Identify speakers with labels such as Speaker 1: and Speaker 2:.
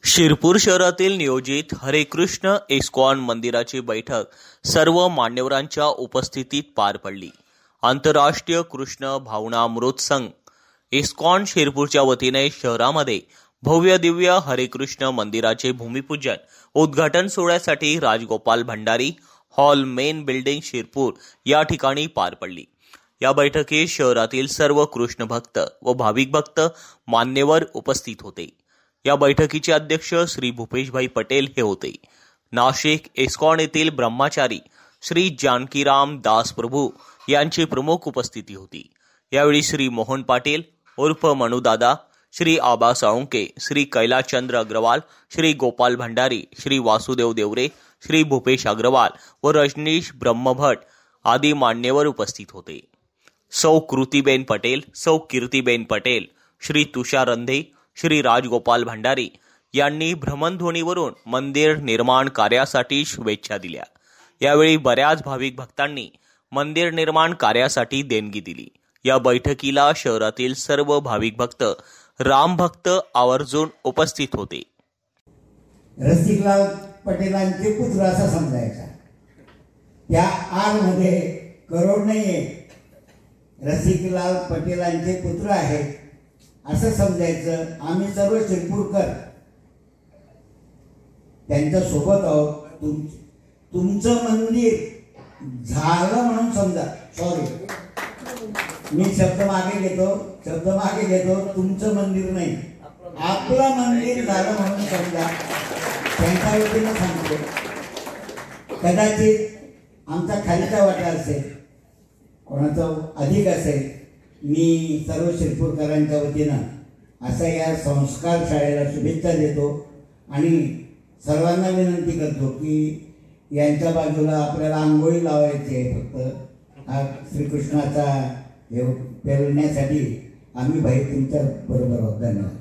Speaker 1: शिरपूर शहरातील नियोजित हरे कृष्ण इस्कॉन मंदिराची बैठक सर्व मान्यवरांच्या उपस्थितीत पार पडली। आंतरराष्ट्रीय कृष्ण भावनामृत संघ इस्कॉन शिरपूरच्या वतीने शहरामध्ये भव्य दिव्य हरे कृष्ण मंदिराचे भूमिपूजन उद्घाटन सोहळ्यासाठी Rajgopal Bhandari hall main building Shirpur या ठिकाणी पार पडली। या बैठकीत शहरातील सर्व कृष्ण भक्त व भाविक भक्त मान्यवर उपस्थित होते। या बैठकीचे अध्यक्ष श्री भूपेशभाई पटेल हे होते। नाशिक इस्कॉन येथील ब्रह्मचारी श्री जानकीराम दास प्रभू यांची प्रमुख उपस्थिती होती। यावेळी श्री मोहन पाटील उर्फ मनुदादा, श्री आबा साळुंके, श्री कैलाशचंद्र अग्रवाल, श्री गोपाल भंडारी, श्री वासुदेव देवरे, श्री भूपेश अग्रवाल व रजनीश ब्रह्मभट आदी मान्यवर उपस्थित होते। सौ कृतीबेन पटेल, सौ कीर्तीबेन पटेल, श्री तुषार रंधे, श्री राजगोपाल भंडारी यांनी भ्रमणध्वनीवरून मंदिर निर्माण कार्यासाठी शुभेच्छा दिल्या। यावेळी बऱ्याच भाविक भक्तांनी मंदिर निर्माण कार्यासाठी देणगी दिली। या बैठकीला शहरातील सर्व भाविक भक्त राम भक्त आवर्जून उपस्थित होते।
Speaker 2: रसिकलाल पटेलांचे पुत्र असं समजायचा, त्या आर मध्ये करोड नाहीये, रसिकलाल पटेलांचे पुत्र आहेत असं समजायचं। आम्ही सर्व शिरपूरकर त्यांच्या सोबत आहोत। तुमचं मंदिर झालं म्हणून समजा, सॉरी मी शब्द मागे घेतो, तुमचं मंदिर नाही, आपलं मंदिर झालं म्हणून समजा। त्यांच्या वतीनं सांगतो, कदाचित आमचा खालीचा वाटा असेल, कोणाचा अधिक असेल, मी सर्व शिरपूरकरांच्या वतीनं असा या संस्कार शाळेला शुभेच्छा देतो आणि सर्वांना विनंती करतो की यांच्या बाजूला आपल्याला आंघोळी लावायची आहे। फक्त हा श्रीकृष्णाचा हे पेरण्यासाठी आम्ही भाई तुमच्या बरोबर आहोत। धन्यवाद।